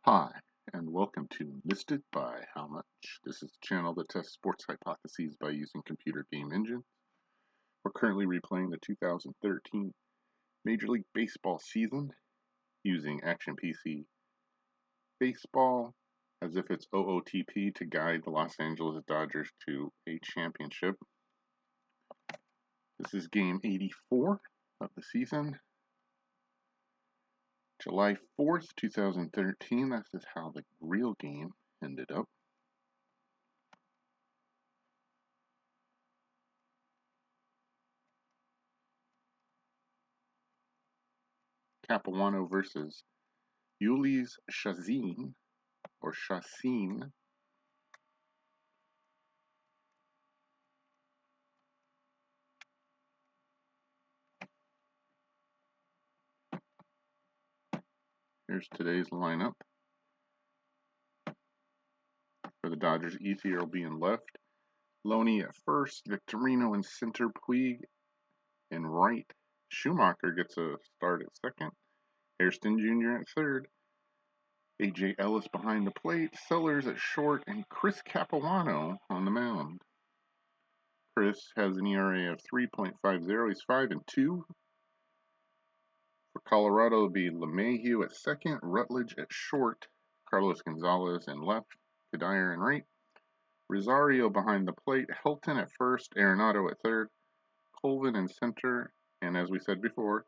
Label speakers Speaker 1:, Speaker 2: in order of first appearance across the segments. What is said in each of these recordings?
Speaker 1: Hi, and welcome to Missed It by How Much. This is the channel that tests sports hypotheses by using computer game engines. We're currently replaying the 2013 Major League Baseball season using Action PC Baseball as if it's OOTP to guide the Los Angeles Dodgers to a championship. This is game 84 of the season. July 4th, 2013. This is how the real game ended up. Capuano versus Uly's Chacin, or Chacin. Here's today's lineup. For the Dodgers, Ethier will be in left. Loney at first, Victorino in center, Puig in right. Schumacher gets a start at second. Hairston Jr. at third. A.J. Ellis behind the plate. Sellers at short, and Chris Capuano on the mound. Chris has an ERA of 3.50. He's 5-2. For Colorado, it'll be LeMahieu at second, Rutledge at short, Carlos Gonzalez in left, Kadire in right, Rosario behind the plate, Helton at first, Arenado at third, Colvin in center, and as we said before,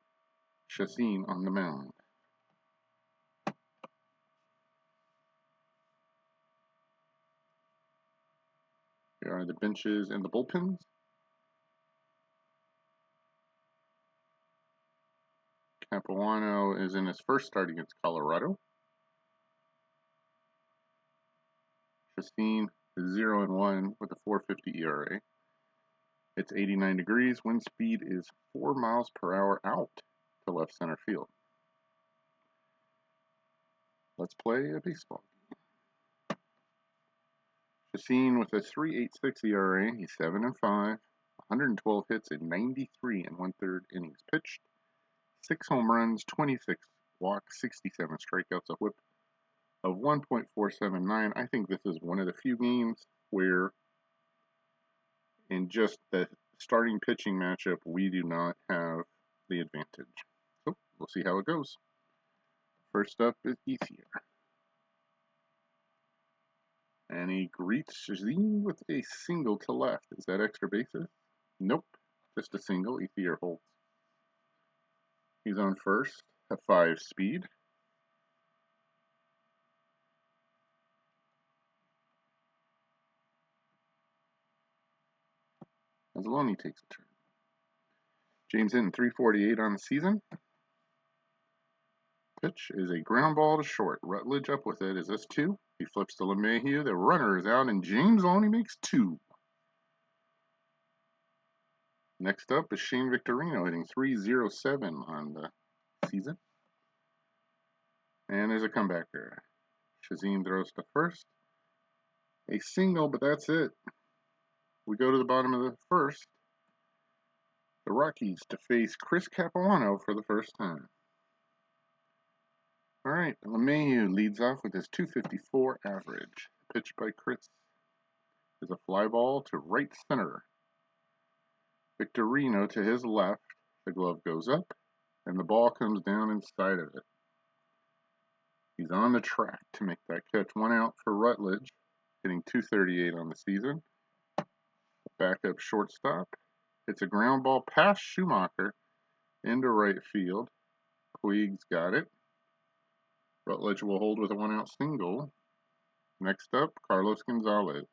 Speaker 1: Chacin on the mound. Here are the benches and the bullpens. Capuano is in his first start against Colorado. Chacin is 0-1 with a 4.50 ERA. It's 89 degrees. Wind speed is 4 miles per hour out to left center field. Let's play a baseball game. Chacin with a 3.86 ERA. He's 7-5. 112 hits in 93 and 1/3 innings pitched. 6 home runs, 26 walks, 67 strikeouts, a whip of 1.479. I think this is one of the few games where in just the starting pitching matchup, we do not have the advantage. So we'll see how it goes. First up is Ethier. And he greets Chacin with a single to left. Is that extra bases? Nope, just a single. Ethier holds. He's on first at 5 speed. As Loney takes a turn. James hitting 348 on the season. Pitch is a ground ball to short. Rutledge up with it. Is this 2? He flips to LeMahieu. The runner is out, and James Loney makes 2. Next up is Shane Victorino hitting 307 on the season. And there's a comebacker. Chacin throws to first. A single, but that's it. We go to the bottom of the first. The Rockies to face Chris Capuano for the first time. All right, LeMahieu leads off with his 254 average. Pitched by Chris is a fly ball to right center. Victorino to his left. The glove goes up, and the ball comes down inside of it. He's on the track to make that catch. 1 out for Rutledge, hitting 238 on the season. Backup shortstop. It's a ground ball past Schumacher into right field. Puig's got it. Rutledge will hold with a 1 out single. Next up, Carlos Gonzalez.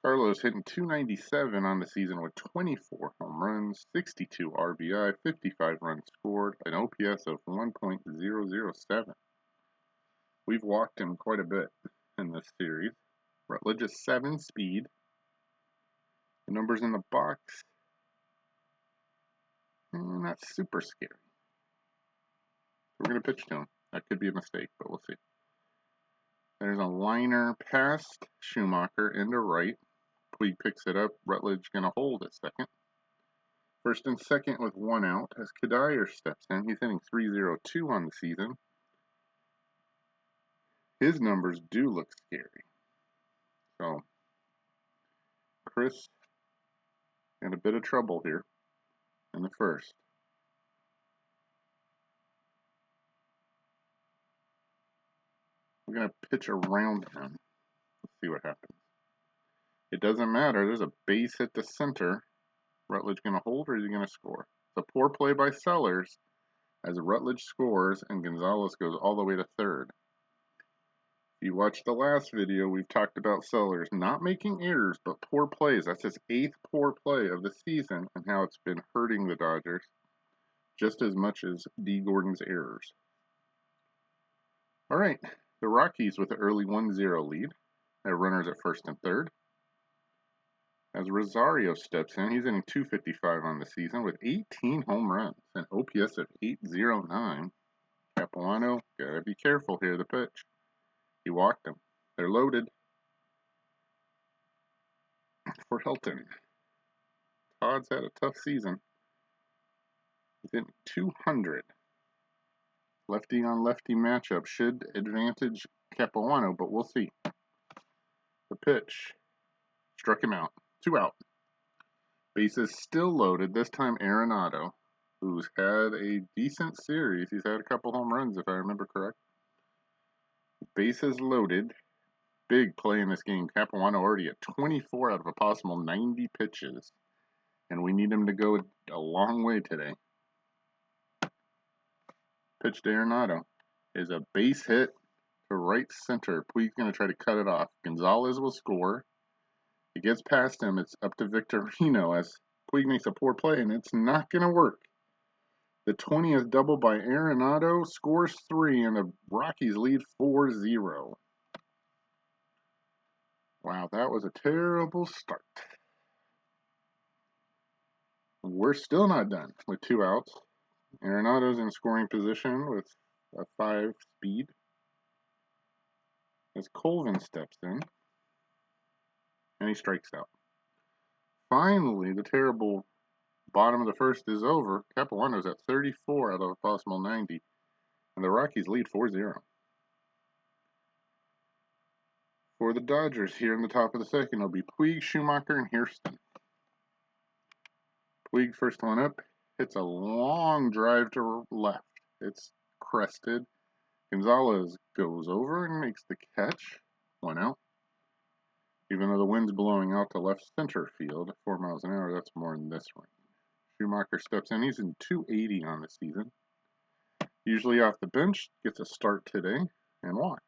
Speaker 1: Carlos hitting 297 on the season with 24 home runs, 62 RBI, 55 runs scored, an OPS of 1.007. We've walked him quite a bit in this series. Rutledge is 7 speed. The numbers in the box, not super scary. We're going to pitch to him. That could be a mistake, but we'll see. There's a liner past Schumacher into right. Puig picks it up. Rutledge going to hold at second. First and second with one out as Kadire steps in. He's hitting .302 on the season. His numbers do look scary. So, Chris in a bit of trouble here in the first. We're going to pitch around him. Let's see what happens. It doesn't matter. There's a base hit to center. Rutledge going to hold or is he going to score? It's a poor play by Sellers as Rutledge scores and Gonzalez goes all the way to third. If you watched the last video, we've talked about Sellers not making errors, but poor plays. That's his 8th poor play of the season and how it's been hurting the Dodgers just as much as D. Gordon's errors. All right, the Rockies with an early 1-0 lead. They have runners at first and third. As Rosario steps in, he's hitting .255 on the season with 18 home runs, an OPS of .809. Capuano, gotta be careful here, the pitch. He walked him. They're loaded for Helton. Todd's had a tough season. He's hitting .200. Lefty on lefty matchup should advantage Capuano, but we'll see. The pitch struck him out. 2 out. Bases still loaded. This time Arenado, who's had a decent series. He's had a couple home runs, if I remember correct. Bases loaded. Big play in this game. Capuano already at 24 out of a possible 90 pitches. And we need him to go a long way today. Pitch to Arenado is a base hit to right center. Puig's going to try to cut it off. Gonzalez will score. It gets past him. It's up to Victorino as Puig makes a poor play, and it's not going to work. The 20th double by Arenado scores 3, and the Rockies lead 4-0. Wow, that was a terrible start. We're still not done with 2 outs. Arenado's in scoring position with a 5 speed. As Colvin steps in, and he strikes out. Finally, the terrible bottom of the first is over. Capuano's at 34 out of a possible 90, and the Rockies lead 4-0. For the Dodgers here in the top of the second, it'll be Puig, Schumacher, and Hairston. Puig, first one up, hits a long drive to left. It's crested. Gonzalez goes over and makes the catch. 1 out. Even though the wind's blowing out to left center field at 4 miles an hour, that's more than this range. Schumacher steps in. He's in .280 on the season. Usually off the bench, gets a start today and walks.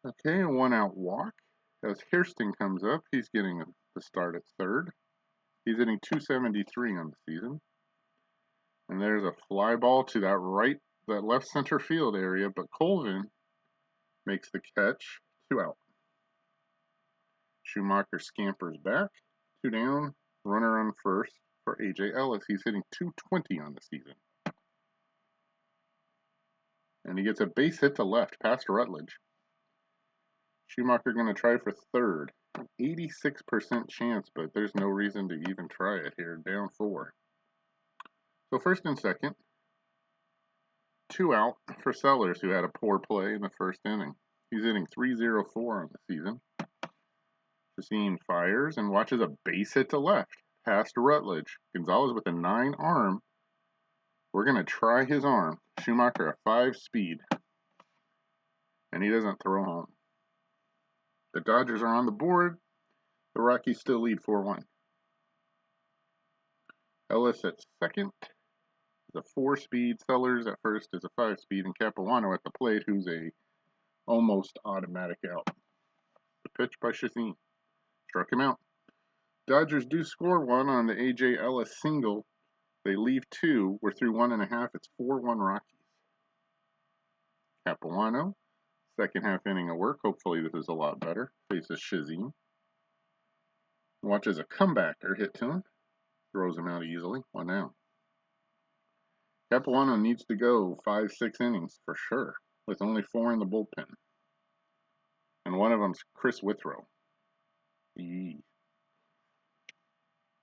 Speaker 1: Okay, a 1 out walk. As Hairston comes up, he's getting the start at third. He's hitting .273 on the season. And there's a fly ball to that left center field area, but Colvin makes the catch. 2 out. Schumacher scampers back. 2 down. Runner on first for A.J. Ellis. He's hitting .220 on the season. And he gets a base hit to left past Rutledge. Schumacher going to try for third. 86% chance, but there's no reason to even try it here. Down 4. So first and second. 2 out for Sellers, who had a poor play in the first inning. He's hitting .304 on the season. Chacin fires and watches a base hit to left, past Rutledge. Gonzalez with a 9 arm. We're going to try his arm. Schumacher a 5 speed. And he doesn't throw home. The Dodgers are on the board. The Rockies still lead 4-1. Ellis at second is a 4 speed. Sellers at first is a 5 speed. And Capuano at the plate, who's a almost automatic out. The pitch by Chacin. Struck him out. Dodgers do score 1 on the A.J. Ellis single. They leave 2. We're through 1.5. It's 4-1 Rockies. Capuano, second half inning of work. Hopefully this is a lot better. Faces Chacin. Watches a comebacker hit to him. Throws him out easily. 1 down. Capuano needs to go 5-6 innings for sure, with only 4 in the bullpen. And one of them's Chris Withrow.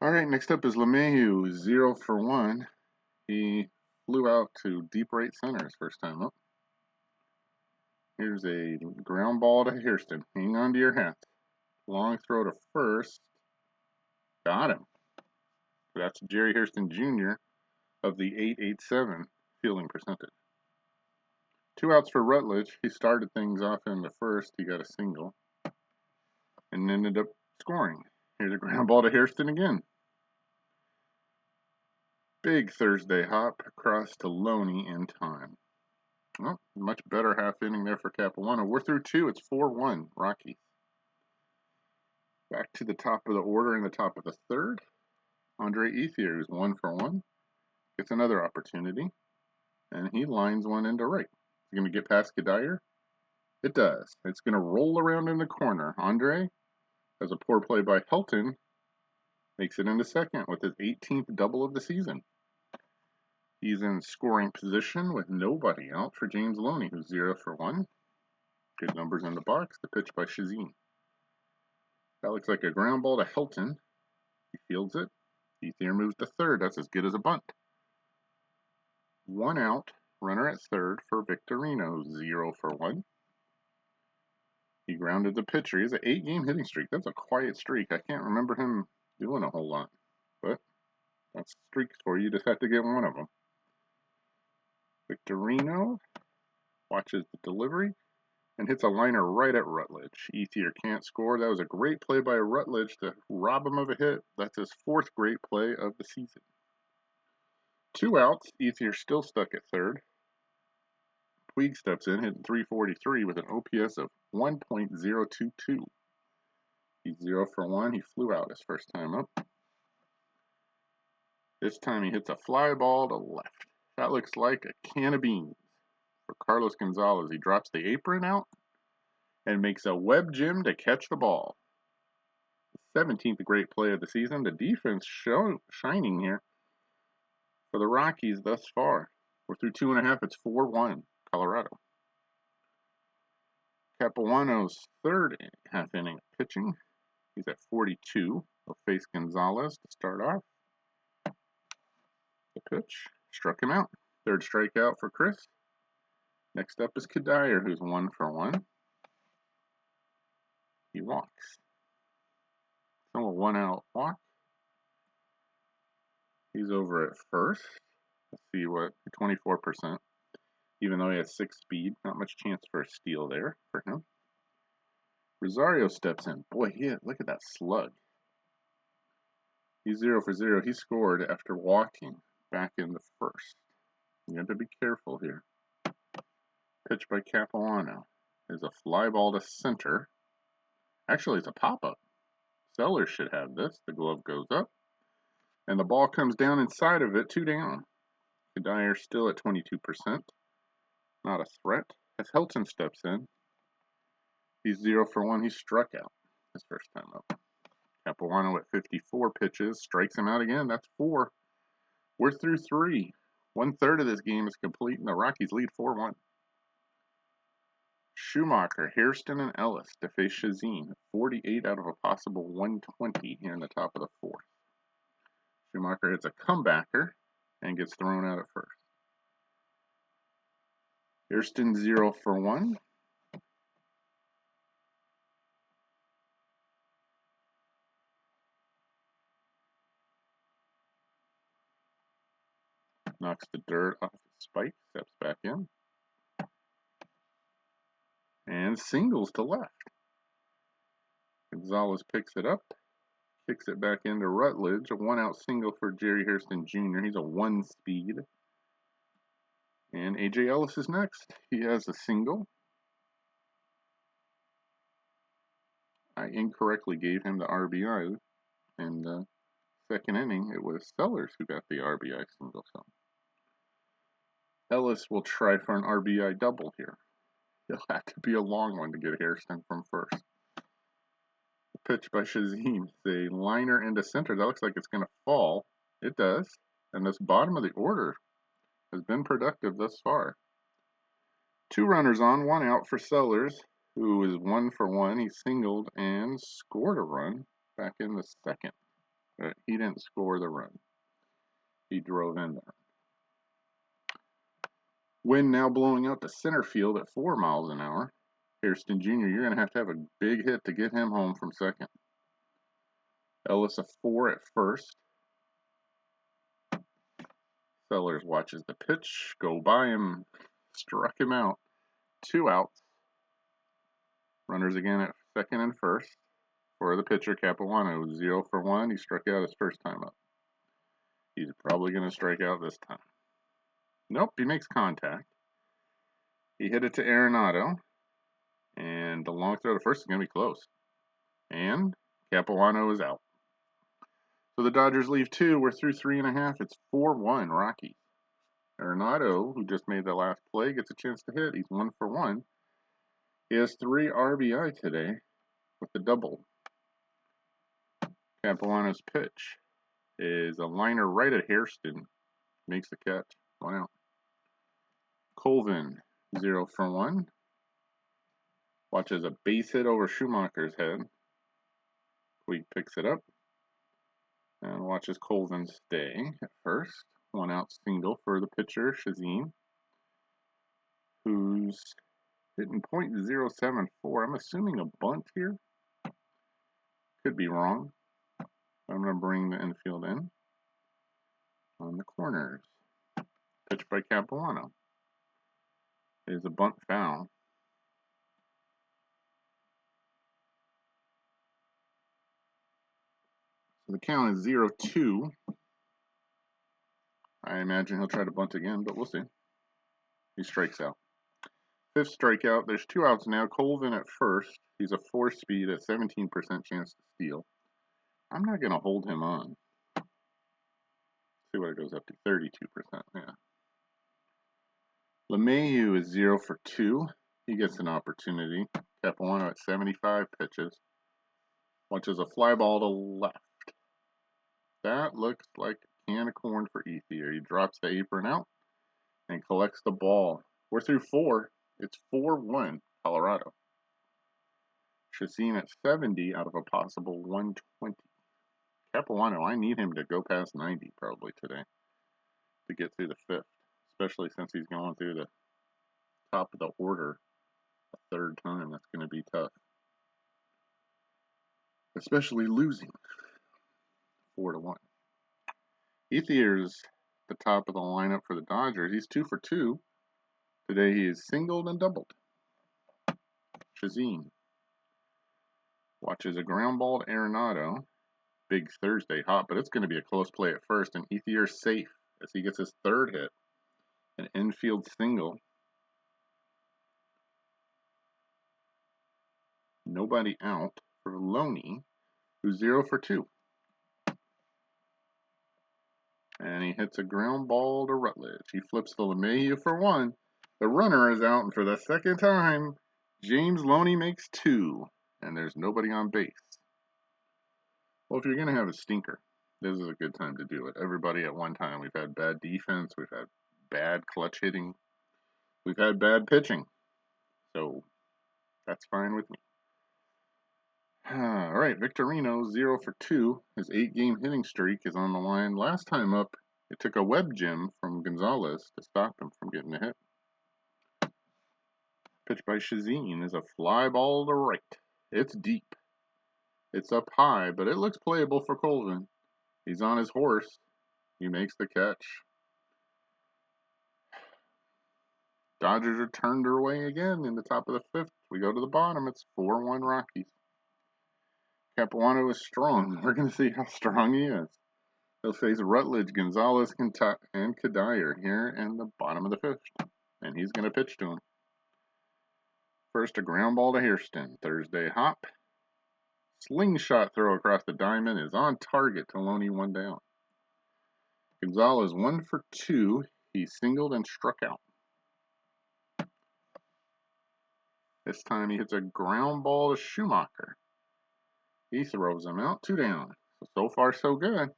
Speaker 1: All right, next up is LeMahieu, 0 for 1. He flew out to deep right center his first time up. Here's a ground ball to Hairston. Hang on to your hat. Long throw to first. Got him. That's Jerry Hairston Jr. of the 887 fielding percentage. 2 outs for Rutledge. He started things off in the first. He got a single and ended up scoring. Here's a ground ball to Hairston again. Big Thursday hop across to Loney in time. Well, much better half inning there for Capuano. We're through 2. It's 4-1 Rockies. Back to the top of the order in the top of the third. Andre Ethier, who's 1 for 1, gets another opportunity, and he lines one into right. Is he going to get past Gadier? It does. It's going to roll around in the corner. Andre, as a poor play by Helton, makes it into second with his 18th double of the season. He's in scoring position with nobody out for James Loney, who's 0 for 1. Good numbers in the box. The pitch by Chacin. That looks like a ground ball to Helton. He fields it. Ethier moves to third. That's as good as a bunt. 1 out. Runner at third for Victorino, 0 for 1. He grounded the pitcher. He has an 8-game hitting streak. That's a quiet streak. I can't remember him doing a whole lot. But that's streaks for you. You just have to get one of them. Victorino watches the delivery and hits a liner right at Rutledge. Ethier can't score. That was a great play by Rutledge to rob him of a hit. That's his 4th great play of the season. 2 outs. Ethier still stuck at third. Puig steps in, hitting .343 with an OPS of 1.022. He's 0 for 1. He flew out his first time up. This time he hits a fly ball to left. That looks like a can of beans for Carlos Gonzalez. He drops the apron out and makes a web gym to catch the ball. The 17th great play of the season. The defense shining here for the Rockies thus far. We're through 2.5. It's 4-1 Colorado. Capuano's third half inning of pitching. He's at 42. He'll face Gonzalez to start off. The pitch struck him out. 3rd strikeout for Chris. Next up is Gadier, who's 1 for 1. He walks. So a 1-out walk. He's over at first. Let's see what, 24%. Even though he has 6 speed, not much chance for a steal there for him. Rosario steps in. Boy, look at that slug. He's 0 for 0. He scored after walking back in the first. You have to be careful here. Pitch by Capuano is a fly ball to center. Actually, it's a pop-up. Sellers should have this. The glove goes up, and the ball comes down inside of it, 2 down. Gadier still at 22%. Not a threat. As Helton steps in, he's 0 for 1. He struck out his first time up. Capuano at 54 pitches. Strikes him out again. That's 4. We're through 3. 1/3 of this game is complete, and the Rockies lead 4-1. Schumacher, Hairston, and Ellis to face Chacin. 48 out of a possible 120 here in the top of the 4th. Schumacher hits a comebacker and gets thrown out at first. Hairston 0 for 1. Knocks the dirt off his spike, steps back in. And singles to left. Gonzalez picks it up, kicks it back into Rutledge. A 1-out single for Jerry Hairston Jr. He's a 1 speed. And A.J. Ellis is next. He has a single. I incorrectly gave him the RBI. In the second inning, it was Sellers who got the RBI single. So Ellis will try for an RBI double here. It'll have to be a long one to get Hairston from first. The pitch by Chacin. The liner into center. That looks like it's going to fall. It does. And this bottom of the order has been productive thus far. 2 runners on, 1 out for Sellers, who is 1 for 1. He singled and scored a run back in the second. but he didn't score the run. He drove in there. Wind now blowing out to center field at 4 miles an hour. Hairston Jr., you're going to have a big hit to get him home from second. Ellis a 4 at first. Sellers watches the pitch go by him, struck him out. 2 outs. Runners again at second and first. For the pitcher, Capuano, 0 for 1. He struck out his first time up. He's probably going to strike out this time. Nope, he makes contact. He hit it to Arenado. And the long throw to first is going to be close. And Capuano is out. So the Dodgers leave 2. We're through 3.5. It's 4-1 Rockies. Arenado, who just made the last play, gets a chance to hit. He's 1 for 1. He has 3 RBI today with the double. Capuano's pitch is a liner right at Hairston. Makes the catch. 1 out. Colvin, 0 for 1. Watches a base hit over Schumacher's head. Puig picks it up. And watches Colvin stay at first. 1 out single for the pitcher, Chacin, who's hitting .074. I'm assuming a bunt here. Could be wrong. I'm going to bring the infield in on the corners. Pitch by Capuano is a bunt foul. So the count is 0-2. I imagine he'll try to bunt again, but we'll see. He strikes out. 5th strikeout. There's 2 outs now. Colvin at first. He's a 4-speed at 17% chance to steal. I'm not going to hold him on. See what it goes up to. 32%. Yeah. LeMahieu is 0 for 2. He gets an opportunity. Capuano at 75 pitches. Watches a fly ball to left. That looks like a can of corn for Ethier. He drops the apron out and collects the ball. We're through 4. It's 4-1 Colorado. Chacin at 70 out of a possible 120. Capuano, I need him to go past 90 probably today to get through the 5th, especially since he's going through the top of the order a 3rd time. That's going to be tough, especially losing 4-1. Ethier's the top of the lineup for the Dodgers. He's 2 for 2. Today he is singled and doubled. Chacin watches a ground ball to Arenado. Big Thursday hot, but it's going to be a close play at first, and Ethier's safe as he gets his 3rd hit. An infield single. Nobody out for Loney, who's 0 for 2. And he hits a ground ball to Rutledge. He flips the LeMahieu for 1. The runner is out, and for the 2nd time, James Loney makes 2. And there's nobody on base. Well, if you're going to have a stinker, this is a good time to do it. Everybody at one time. We've had bad defense. We've had bad clutch hitting. We've had bad pitching. So that's fine with me. All right, Victorino, 0 for 2. His 8-game hitting streak is on the line. Last time up, it took a web gem from Gonzalez to stop him from getting a hit. Pitch by Chacin is a fly ball to right. It's deep. It's up high, but it looks playable for Colvin. He's on his horse. He makes the catch. Dodgers are turned away again in the top of the 5th. We go to the bottom. It's 4-1 Rockies. Capuano is strong. We're going to see how strong he is. He'll face Rutledge, Gonzalez, and Kadire here in the bottom of the 5th. And he's going to pitch to him. First, a ground ball to Hairston. Thursday hop. Slingshot throw across the diamond is on target to Loney, 1 down. Gonzalez 1 for 2. He singled and struck out. This time he hits a ground ball to Schumacher. He throws him out, 2 down. So far, so good.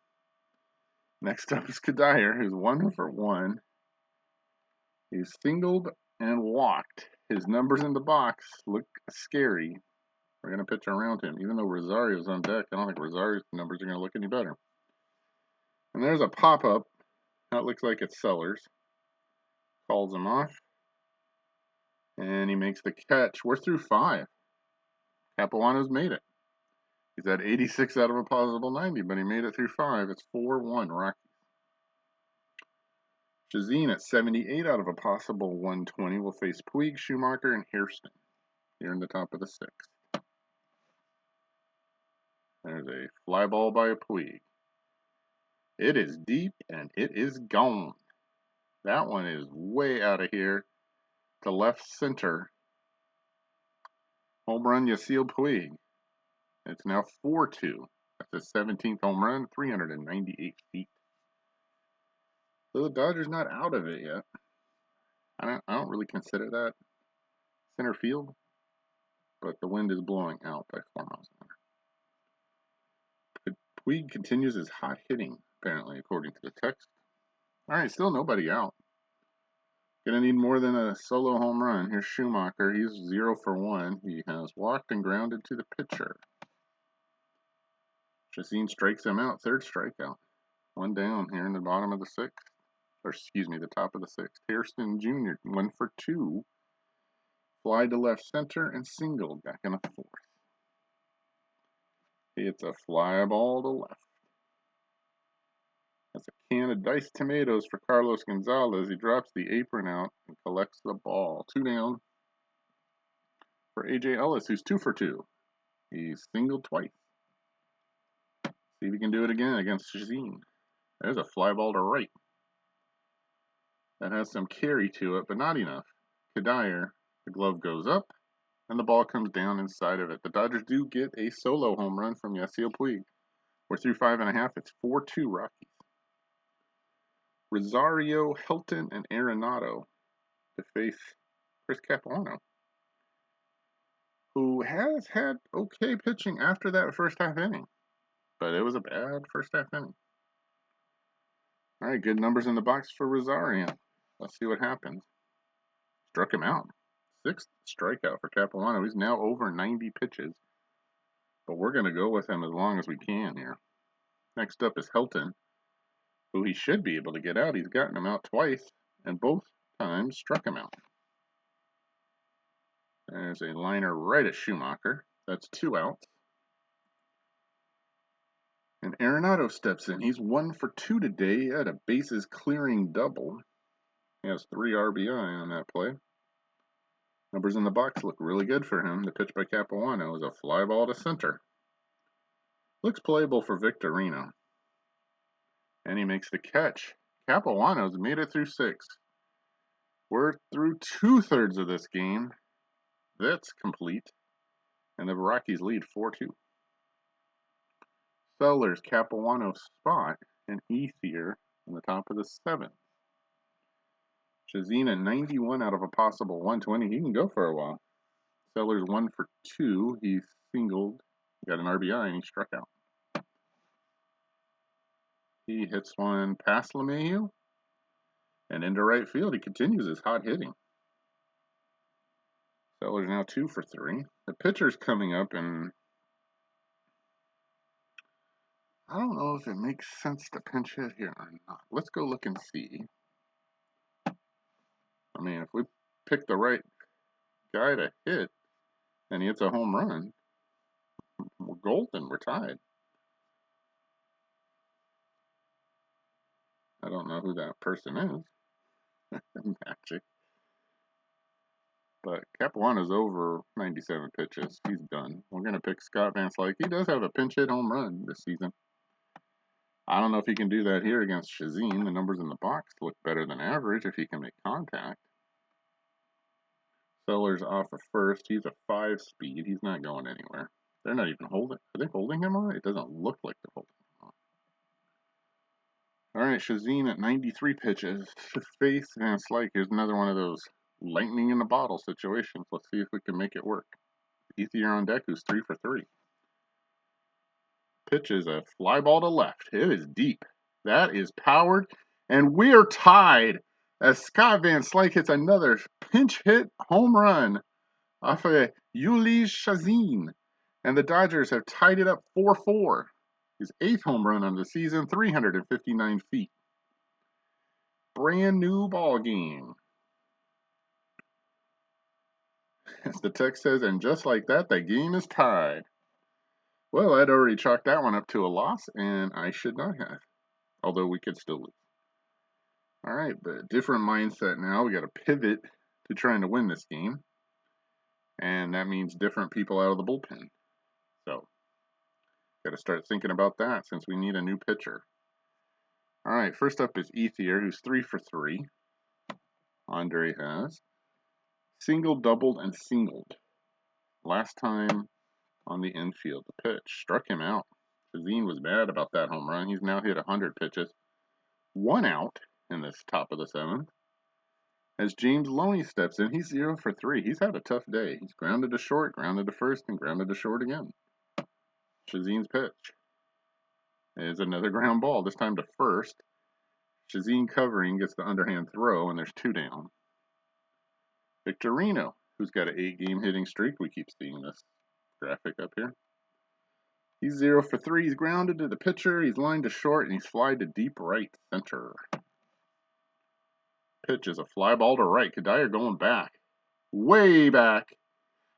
Speaker 1: Next up is Kadire, who's 1 for 1. He's singled and walked. His numbers in the box look scary. We're going to pitch around him. Even though Rosario's on deck, I don't think Rosario's numbers are going to look any better. And there's a pop-up. That looks like it's Sellers. Calls him off. And he makes the catch. We're through 5. Capuano's made it. He's at 86 out of a possible 90, but he made it through 5. It's 4-1 Rockies. Chacin at 78 out of a possible 120 will face Puig, Schumacher, and Hairston here in the top of the 6th. There's a fly ball by a Puig. It is deep and it is gone. That one is way out of here to left center. Home run Yasiel Puig. It's now 4-2. That's his 17th home run, 398 feet. So the Dodgers not out of it yet. I don't really consider that center field, but the wind is blowing out by 4 miles an hour. Puig continues his hot hitting, apparently, according to the text. All right, still nobody out. Gonna need more than a solo home run. Here's Schumacher. He's 0 for 1. He has walked and grounded to the pitcher. Chacin strikes him out. 3rd strikeout. 1 down here in the bottom of the 6th. Or excuse me, the top of the 6th. Hairston Jr. 1 for 2. Fly to left center and singled back in the 4th. It's a fly ball to left. That's a can of diced tomatoes for Carlos Gonzalez. He drops the apron out and collects the ball. 2 down for A.J. Ellis, who's 2 for 2. He's singled twice. See if he can do it again against Chacin. There's a fly ball to right. That has some carry to it, but not enough. Kadire, the glove goes up, and the ball comes down inside of it. The Dodgers do get a solo home run from Yasiel Puig. We're through 5.5. It's 4-2 Rockies. Rosario, Helton, and Arenado to face Chris Capuano, who has had okay pitching after that first half inning, but it was a bad first half inning. All right, good numbers in the box for Rosario. Let's see what happens. Struck him out. 6th strikeout for Capuano. He's now over 90 pitches, but we're going to go with him as long as we can here. Next up is Helton, who he should be able to get out. He's gotten him out twice, and both times struck him out. There's a liner right at Schumacher. That's 2 outs. And Arenado steps in. He's 1 for 2 today. He had a bases clearing double. He has 3 RBI on that play. Numbers in the box look really good for him. The pitch by Capuano is a fly ball to center. Looks playable for Victorino. And he makes the catch. Capuano's made it through 6. We're through 2/3 of this game. That's complete. And the Rockies lead 4-2. Sellers, Capuano spot, and Ethier in the top of the 7th. Chacin at 91 out of a possible 120. He can go for a while. Sellers 1 for 2. He singled, got an RBI, and he struck out. He hits one past LeMahieu and into right field. He continues his hot hitting. Sellers now 2 for 3. The pitcher's coming up, and I don't know if it makes sense to pinch hit here or not. Let's go look and see. I mean, if we pick the right guy to hit and he hits a home run, we're golden. We're tied. I don't know who that person is. Magic. But Capuano's over 97 pitches. He's done. We're going to pick Scott Van Slyke. He does have a pinch hit home run this season. I don't know if he can do that here against Chacin. The numbers in the box look better than average if he can make contact. Sellers off of first. He's a 5 speed. He's not going anywhere. They're not even holding. Are they holding him on? It doesn't look like they're holding him on. All right, Chacin at 93 pitches to face Van Slyke. Here's another one of those lightning in the bottle situations. Let's see if we can make it work. Ethier on deck, who's 3 for 3. Pitch is a fly ball to left. It is deep. That is powered. And we're tied as Scott Van Slyke hits another pinch hit home run off of Jhoulys Chacin. And the Dodgers have tied it up 4-4. His 8th home run of the season, 359 feet. Brand new ball game. As the text says, and just like that, the game is tied. Well, I'd already chalked that one up to a loss, and I should not have. Although we could still lose. All right, but different mindset now. We got to pivot to trying to win this game. And that means different people out of the bullpen. So, got to start thinking about that since we need a new pitcher. All right, first up is Ethier, who's 3 for 3. Andre has singled, doubled, and singled. Last time on the infield, the pitch struck him out. Chacin was mad about that home run. He's now hit 100 pitches. 1 out in this top of the 7th. As James Loney steps in, he's 0 for 3. He's had a tough day. He's grounded to short, grounded to first, and grounded to short again. Chacin's pitch is another ground ball, this time to first. Chacin covering gets the underhand throw, and there's 2 down. Victorino, who's got an 8-game hitting streak. We keep seeing this graphic up here. He's 0 for 3. He's grounded to the pitcher. He's lined to short, and he's flied to deep right center. Pitch is a fly ball to right. Kadire going back. Way back.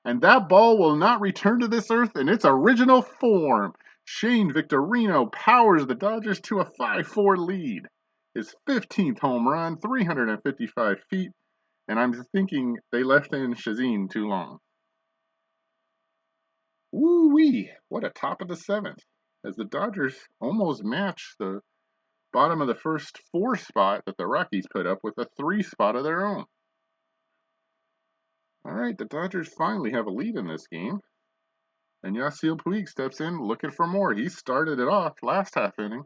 Speaker 1: And that ball will not return to this earth in its original form. Shane Victorino powers the Dodgers to a 5-4 lead. His 15th home run, 355 feet. And I'm thinking they left in Chacin too long. Woo-wee, what a top of the 7th. As the Dodgers almost match the bottom of the first 4 spot that the Rockies put up with a 3 spot of their own. All right, the Dodgers finally have a lead in this game. And Yasiel Puig steps in looking for more. He started it off last half inning,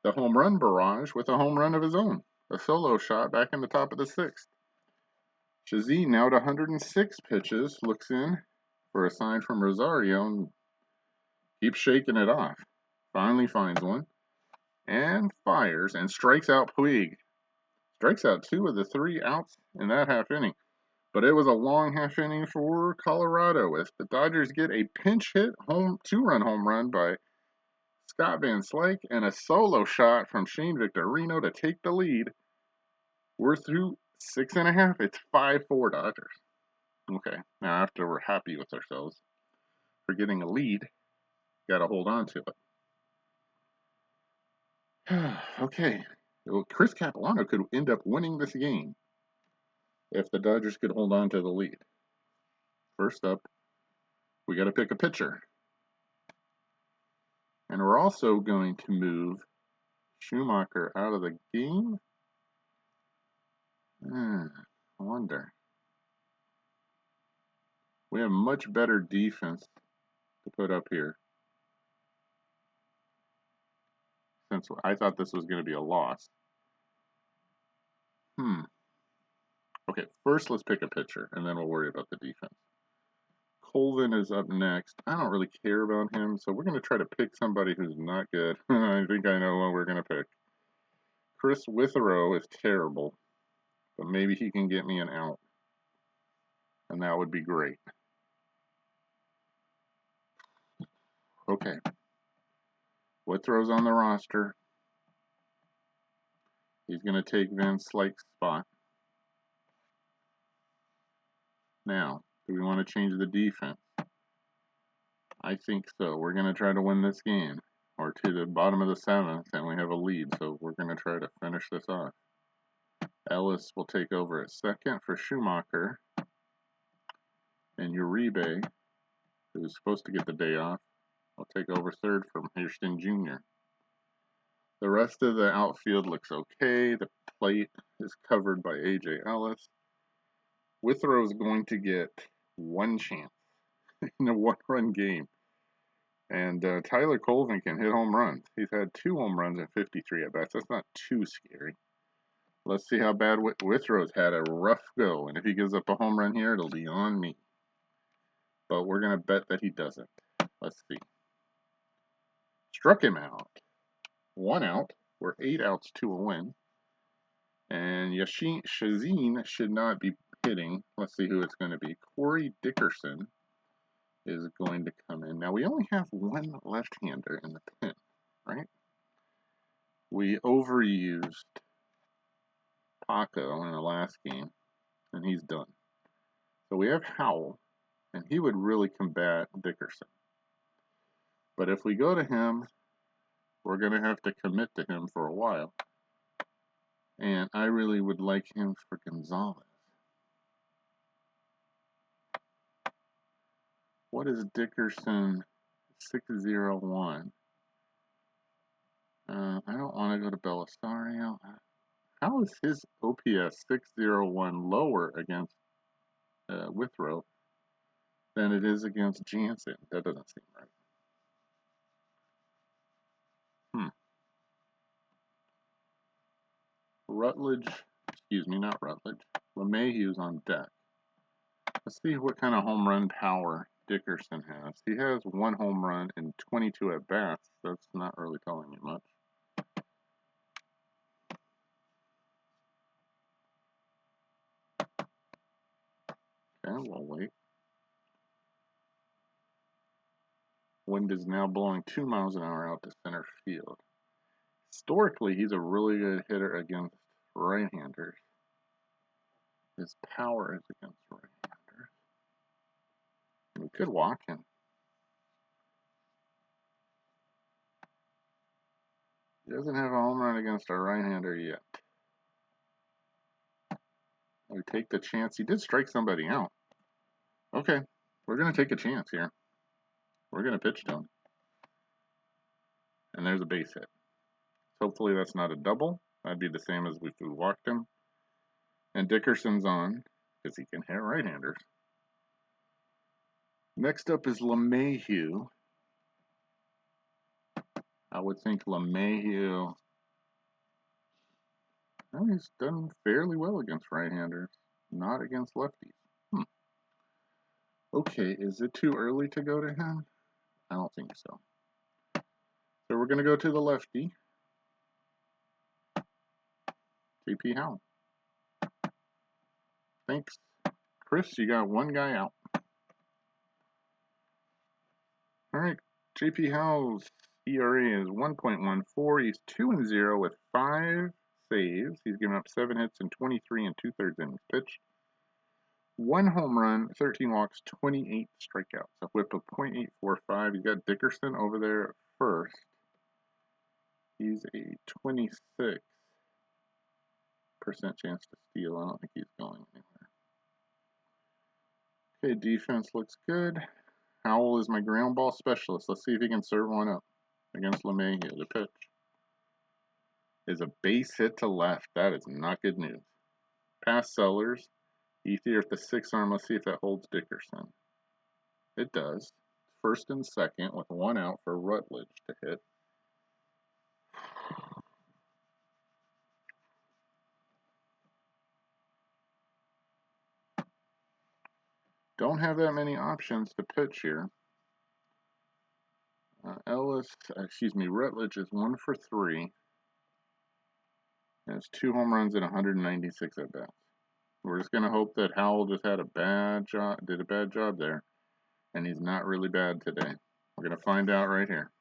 Speaker 1: the home run barrage, with a home run of his own. A solo shot back in the top of the 6th. Chacin now at 106 pitches, looks in for a sign from Rosario and keeps shaking it off. Finally finds one and fires and strikes out Puig. Strikes out 2 of the 3 outs in that half inning. But it was a long half inning for Colorado as the Dodgers get a pinch hit 2-run home run by Scott Van Slyke and a solo shot from Shane Victorino to take the lead. We're through 6.5. It's 5-4 Dodgers. Okay, now after we're happy with ourselves for getting a lead, got to hold on to it. Okay, well, Chris Capuano could end up winning this game if the Dodgers could hold on to the lead. First up, we got to pick a pitcher. And we're also going to move Schumacher out of the game. I wonder. We have much better defense to put up here. Since I thought this was going to be a loss. Okay, first let's pick a pitcher, and then we'll worry about the defense. Colvin is up next. I don't really care about him, so we're going to try to pick somebody who's not good. I think I know what we're going to pick. Chris Withrow is terrible, but maybe he can get me an out. And that would be great. Okay. Withrow's on the roster. He's going to take Van Slyke's spot. Now, do we want to change the defense? I think so. We're going to try to win this game. Or to the bottom of the 7th, and we have a lead, so we're going to try to finish this off. Ellis will take over at second for Schumacher. And Uribe, who's supposed to get the day off, will take over third from Hairston Jr. The rest of the outfield looks okay. The plate is covered by A.J. Ellis. Withrow is going to get one chance in a 1-run game. And Tyler Colvin can hit home runs. He's had 2 home runs in 53 at-bats. That's not too scary. Let's see how bad Withrow's had a rough go. And if he gives up a home run here, it'll be on me. But we're going to bet that he doesn't. Let's see. Struck him out. 1 out. We're 8 outs to a win. And Chacin should not be hitting. Let's see who it's going to be. Corey Dickerson is going to come in. Now, we only have one left-hander in the pen, right? We overused Paco in the last game, and he's done. So we have Howell, and he would really combat Dickerson. But if we go to him, we're going to have to commit to him for a while. And I really would like him for Gonzalez. What is Dickerson 601? I don't want to go to Belisario. How is his OPS 601 lower against Withrow than it is against Jansen? That doesn't seem right. Rutledge, excuse me, not Rutledge. LeMahieu's on deck. Let's see what kind of home run power Dickerson has. He has 1 home run and 22 at bats. That's not really telling me much. Okay, we'll wait. Wind is now blowing 2 miles an hour out to center field. Historically, he's a really good hitter against right-handers. His power is against right-handers. We could walk him. He doesn't have a home run against a right-hander yet. We take the chance. He did strike somebody out. Okay, we're going to take a chance here. We're going to pitch to him. And there's a base hit. Hopefully that's not a double. That'd be the same as if we walked him. And Dickerson's on, because he can hit right-handers. Next up is LeMahieu. I would think LeMahieu, well, he's done fairly well against right-handers, not against lefties. Okay, is it too early to go to him? I don't think so. So we're going to go to the lefty, JP Howell. Thanks. Chris, you got one guy out. All right, JP Howell's ERA is 1.14. He's 2-0 with 5 saves. He's given up 7 hits and 23 and 2/3 innings pitched. 1 home run, 13 walks, 28 strikeouts. A whip of .845. He's got Dickerson over there at first. He's a 26% chance to steal. I don't think he's going anywhere. Okay, defense looks good. Howell is my ground ball specialist. Let's see if he can serve one up against LeMahieu. The pitch is a base hit to left. That is not good news. Pass Sellers. Ethier at the 6 arm. Let's see if that holds Dickerson. It does. First and second with 1 out for Rutledge to hit. Don't have that many options to pitch here. Rutledge is 1 for 3. Has 2 home runs and 196 at bats. We're just gonna hope that Howell just had a bad job, did a bad job there, and he's not really bad today. We're gonna find out right here.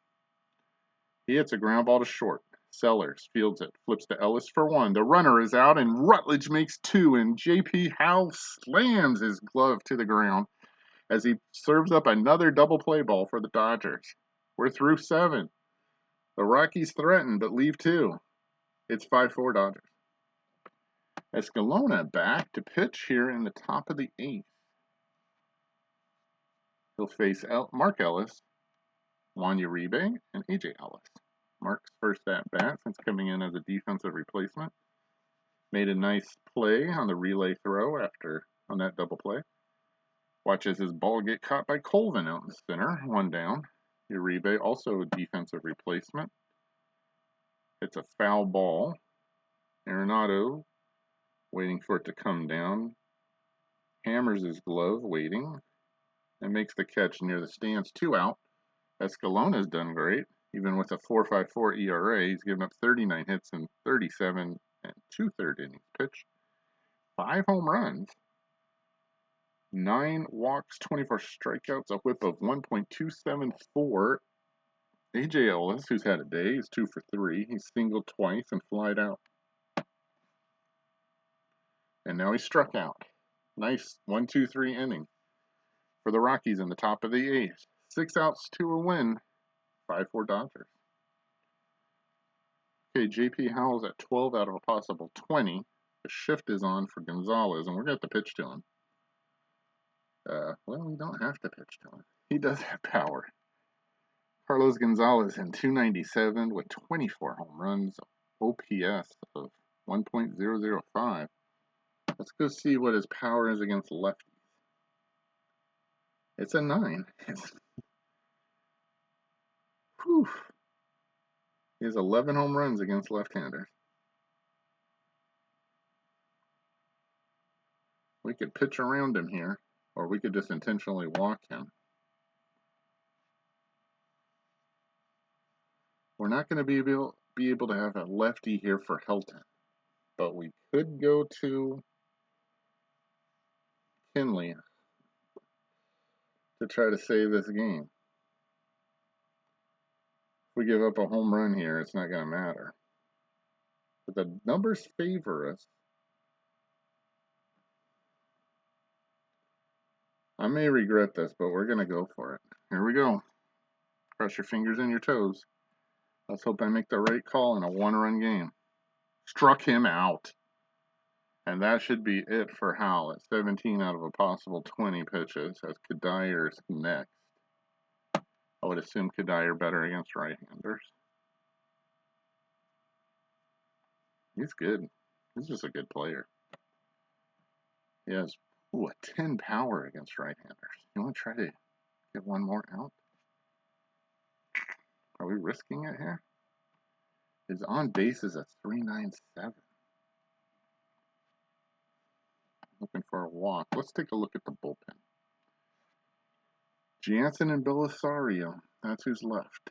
Speaker 1: He hits a ground ball to short. Sellers fields it, flips to Ellis for 1. The runner is out, and Rutledge makes 2, and JP Howell slams his glove to the ground as he serves up another double play ball for the Dodgers. We're through 7. The Rockies threaten, but leave 2. It's 5-4 Dodgers. Escalona back to pitch here in the top of the 8th. He'll face Mark Ellis, Juan Uribe, and AJ Ellis. Mark's first at bat since coming in as a defensive replacement. Made a nice play on the relay throw on that double play. Watches his ball get caught by Colvin out in the center, 1 down. Uribe, also a defensive replacement. It's a foul ball. Arenado, waiting for it to come down, hammers his glove, waiting, and makes the catch near the stands. 2 out. Escalona's done great. Even with a 4.54 ERA, he's given up 39 hits and 37 and 2/3 innings pitched. 5 home runs. 9 walks, 24 strikeouts, a whip of 1.274. AJ Ellis, who's had a day, is 2 for 3. He's singled twice and flied out. And now he struck out. Nice 1-2-3 inning for the Rockies in the top of the 8th. 6 outs to a win. 5-4 Dodgers. Okay, JP Howell's at 12 out of a possible 20. The shift is on for Gonzalez, and we're going to have to pitch to him. Well, we don't have to pitch to him. He does have power. Carlos Gonzalez in 297 with 24 home runs, OPS of 1.005. Let's go see what his power is against lefties. It's a 9. Whew. He has 11 home runs against left-handers. We could pitch around him here, or we could just intentionally walk him. We're not going to be able to have a lefty here for Helton, but we could go to Kinley to try to save this game. If we give up a home run here, it's not going to matter. But the numbers favor us. I may regret this, but we're going to go for it. Here we go. Cross your fingers and your toes. Let's hope I make the right call in a 1-run game. Struck him out. And that should be it for Howell at 17 out of a possible 20 pitches as Kadyr's next. I would assume Kadyr better against right-handers. He's good. He's just a good player. He has a 10 power against right-handers. You want to try to get one more out? Are we risking it here? His on base is a 397. Looking for a walk. Let's take a look at the bullpen. Jansen and Belisario. That's who's left.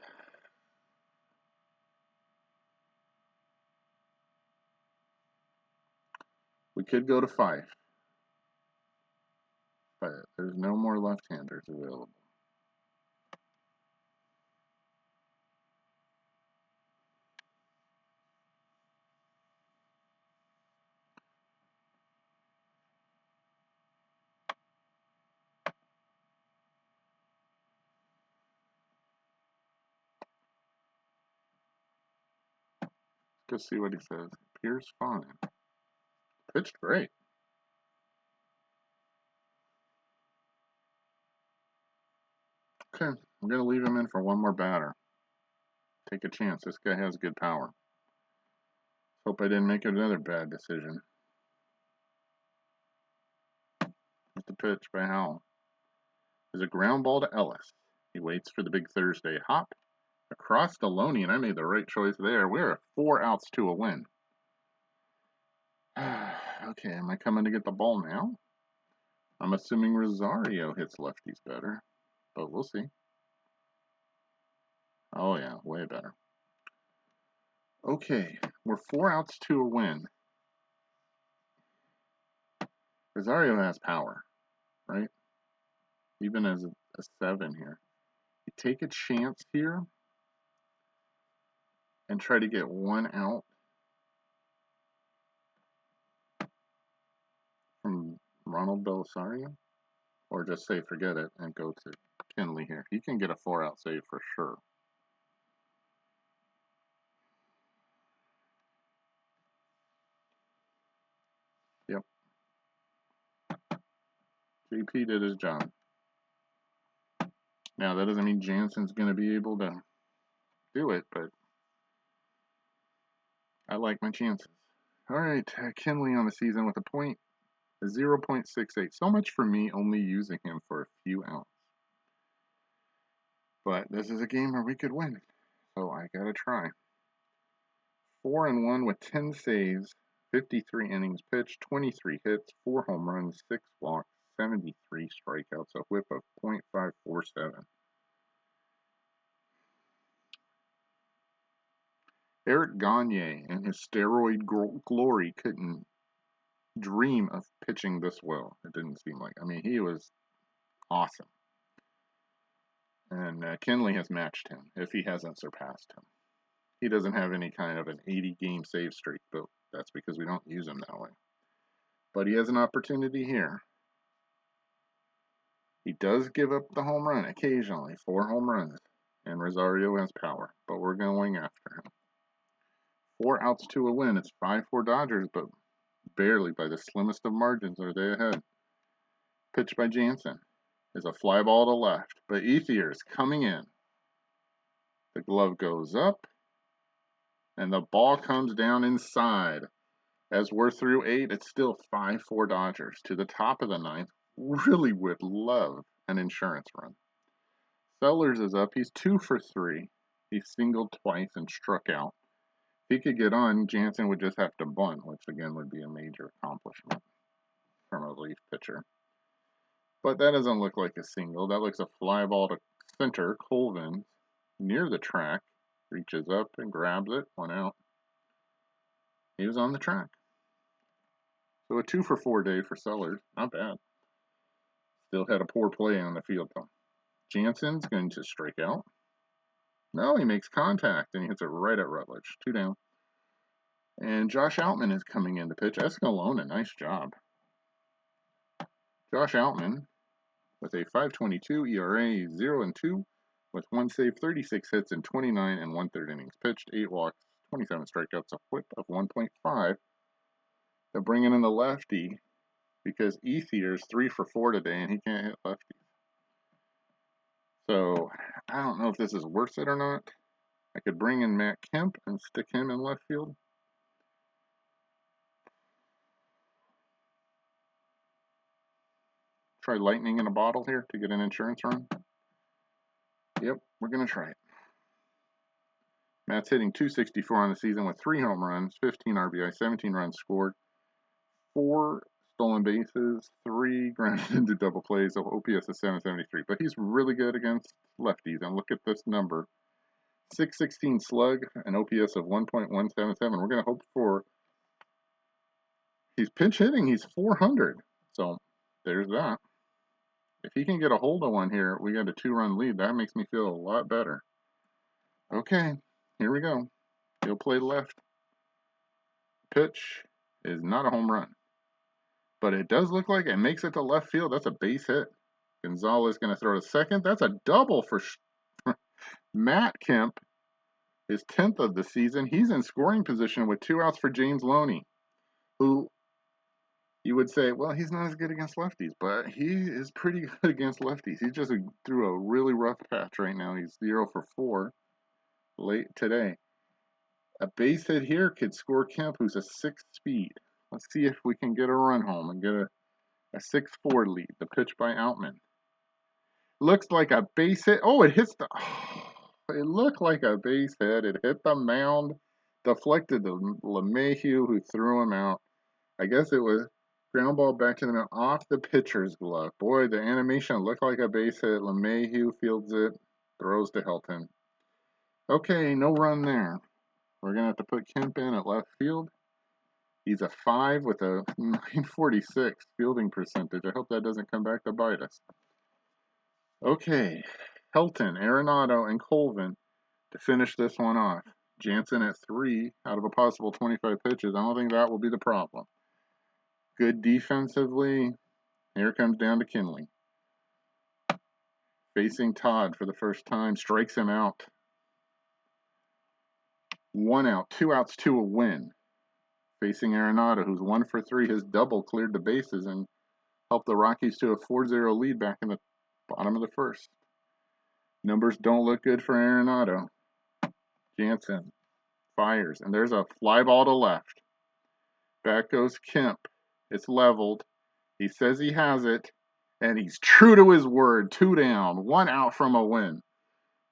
Speaker 1: We could go to 5, but there's no more left-handers available. Go see what he says. Appears fine. Pitched great. Okay, I'm going to leave him in for one more batter. Take a chance. This guy has good power. Hope I didn't make another bad decision. With the pitch by Howell. There's a ground ball to Ellis. He waits for the big Thursday hop. Across to Loney, and I made the right choice there. We're 4 outs to a win. Okay, am I coming to get the ball now? I'm assuming Rosario hits lefties better, but we'll see. Oh yeah, way better. Okay, we're 4 outs to a win. Rosario has power, right? Even as a 7 here. You take a chance here and try to get 1 out from Ronald Belisario, or just say forget it and go to Kinley here. He can get a 4-out save for sure. Yep. JP did his job. Now, that doesn't mean Jansen's going to be able to do it, but I like my chances. All right, Kinley on the season with a point, 0.68. So much for me only using him for a few outs. But this is a game where we could win, so I got to try. 4-1 with 10 saves, 53 innings pitched, 23 hits, 4 home runs, 6 walks, 73 strikeouts, a whip of .547. Eric Gagne and his steroid glory couldn't dream of pitching this well. It didn't seem like. I mean, he was awesome. And Kenley has matched him, if he hasn't surpassed him. He doesn't have any kind of an 80-game save streak, but that's because we don't use him that way. But he has an opportunity here. He does give up the home run occasionally, 4 home runs. And Rosario has power, but we're going after him. 4 outs to a win. It's 5-4 Dodgers, but barely by the slimmest of margins are they ahead. Pitch by Jansen is a fly ball to left, but Ethier is coming in. The glove goes up, and the ball comes down inside. As we're through 8, it's still 5-4 Dodgers. To the top of the 9th, really would love an insurance run. Sellers is up. He's 2 for 3. He singled twice and struck out. If he could get on, Jansen would just have to bunt, which again would be a major accomplishment from a relief pitcher. But that doesn't look like a single. That looks a fly ball to center. Colvin, near the track, reaches up and grabs it. 1 out. He was on the track. So a 2 for 4 day for Sellers. Not bad. Still had a poor play on the field, though. Jansen's going to strike out. No, he makes contact, and he hits it right at Rutledge. 2 down. And Josh Outman is coming in to pitch. Escalona, nice job. Josh Outman with a 5.22 ERA, 0-2, with 1 save, 36 hits, and 29 and 1/3 innings pitched, 8 walks, 27 strikeouts, a whip of 1.5. They're bringing in the lefty because Ethier's 3 for 4 today, and he can't hit lefties. So I don't know if this is worth it or not. I could bring in Matt Kemp and stick him in left field. Try lightning in a bottle here to get an insurance run. Yep, we're going to try it. Matt's hitting .264 on the season with 3 home runs, 15 RBI, 17 runs scored, 4 stolen bases, 3 grounded into double plays, so OPS is 773. But he's really good against lefties. And look at this number. 616 slug, an OPS of 1.177. We're going to hope for... He's pinch hitting. He's 400. So there's that. If he can get a hold of one here, we got a 2-run lead. That makes me feel a lot better. Okay, here we go. He'll play left. Pitch is not a home run. But it does look like it makes it to left field. That's a base hit. Gonzalez going to throw to second. That's a double for Matt Kemp. His 10th of the season. He's in scoring position with 2 outs for James Loney, who you would say, well, he's not as good against lefties, but he is pretty good against lefties. He just threw a really rough patch right now. He's 0 for 4 late today. A base hit here could score Kemp, who's a 6 speed. Let's see if we can get a run home and get a 6-4 lead. The pitch by Outman. Looks like a base hit. Oh, it hits the... Oh, it looked like a base hit. It hit the mound, deflected to LeMahieu, who threw him out. I guess it was ground ball back to the mound off the pitcher's glove. Boy, the animation looked like a base hit. LeMahieu fields it, throws to Helton. Okay, no run there. We're going to have to put Kemp in at left field. He's a 5 with a 946 fielding percentage. I hope that doesn't come back to bite us. Okay, Helton, Arenado, and Colvin to finish this one off. Jansen at 3 out of a possible 25 pitches. I don't think that will be the problem. Good defensively. Here comes down to Kinley. Facing Todd for the first time. Strikes him out. 1 out. 2 outs to a win. Facing Arenado, who's 1 for 3. His double cleared the bases and helped the Rockies to a 4-0 lead back in the bottom of the first. Numbers don't look good for Arenado. Jansen fires, and there's a fly ball to left. Back goes Kemp. It's leveled. He says he has it, and he's true to his word. 2 down, 1 out from a win.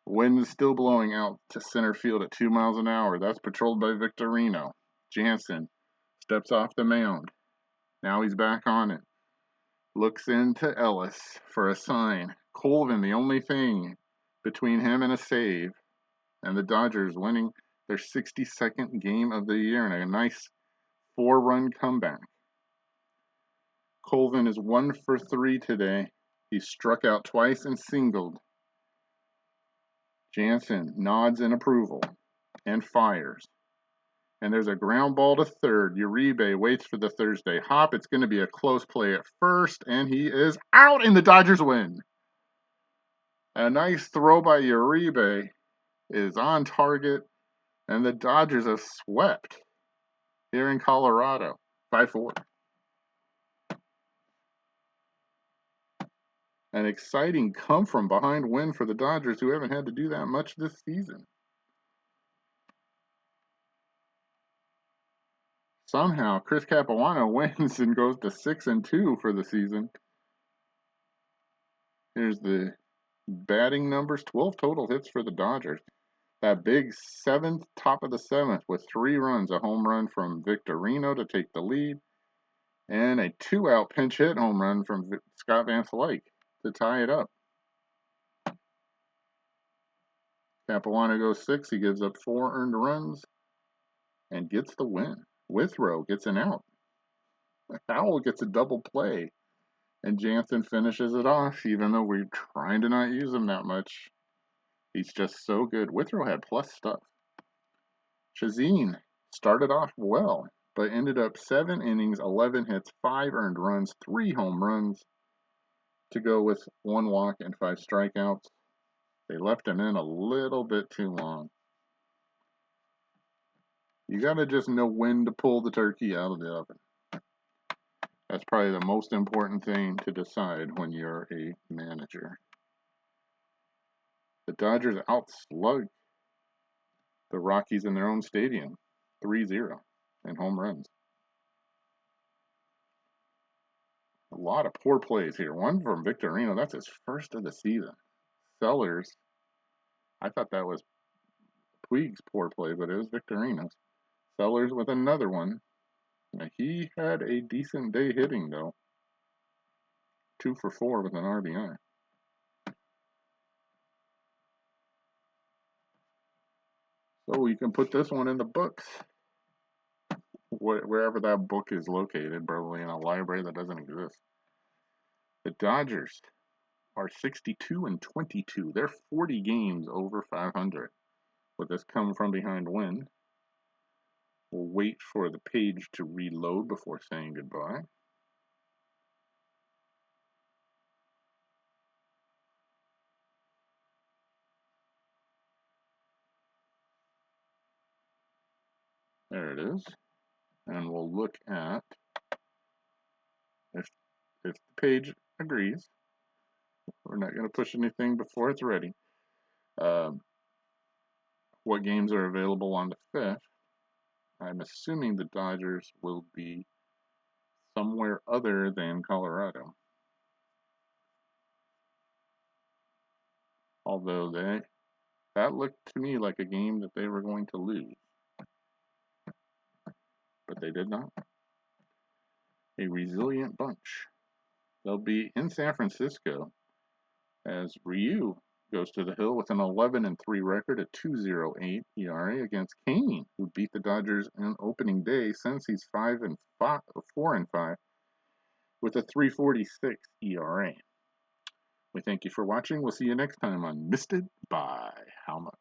Speaker 1: Wind is still blowing out to center field at 2 miles an hour. That's patrolled by Victorino. Jansen steps off the mound. Now he's back on it. Looks into Ellis for a sign. Colvin, the only thing between him and a save, and the Dodgers winning their 62nd game of the year and a nice 4-run comeback. Colvin is 1 for 3 today. He struck out twice and singled. Jansen nods in approval and fires. And there's a ground ball to third. Uribe waits for the Thursday hop. It's going to be a close play at first, and he is out, and the Dodgers win. A nice throw by Uribe is on target, and the Dodgers have swept here in Colorado, 5-4. An exciting come-from-behind win for the Dodgers, who haven't had to do that much this season. Somehow, Chris Capuano wins and goes to 6-2 for the season. Here's the batting numbers: 12 total hits for the Dodgers. That big seventh, top of the seventh, with 3 runs, a home run from Victorino to take the lead, and a 2-out pinch hit home run from Scott Van Slyke to tie it up. Capuano goes 6. He gives up 4 earned runs and gets the win. Withrow gets an out. Howell gets a double play, and Jansen finishes it off, even though we're trying to not use him that much. He's just so good. Withrow had plus stuff. Chacin started off well, but ended up 7 innings, 11 hits, 5 earned runs, 3 home runs to go with 1 walk and 5 strikeouts. They left him in a little bit too long. You got to just know when to pull the turkey out of the oven. That's probably the most important thing to decide when you're a manager. The Dodgers outslugged the Rockies in their own stadium, 3-0 in home runs. A lot of poor plays here. One from Victorino. That's his first of the season. Sellers. I thought that was Puig's poor play, but it was Victorino's. Sellers with another one. Now, he had a decent day hitting, though. 2 for 4 with an RBI. So you can put this one in the books. Wherever that book is located, probably in a library that doesn't exist. The Dodgers are 62-22. They're 40 games over 500 with this come from behind win. We'll wait for the page to reload before saying goodbye. There it is. And we'll look at, if the page agrees, we're not going to push anything before it's ready, what games are available on the 5th. I'm assuming the Dodgers will be somewhere other than Colorado. Although that looked to me like a game that they were going to lose. But they did not. A resilient bunch. They'll be in San Francisco as Ryu goes to the hill with an 11-3 record, a 2.08 ERA against Kane, who beat the Dodgers on opening day. Since he's 4-5 with a 3.46 ERA. We thank you for watching. We'll see you next time on Misted by How Much.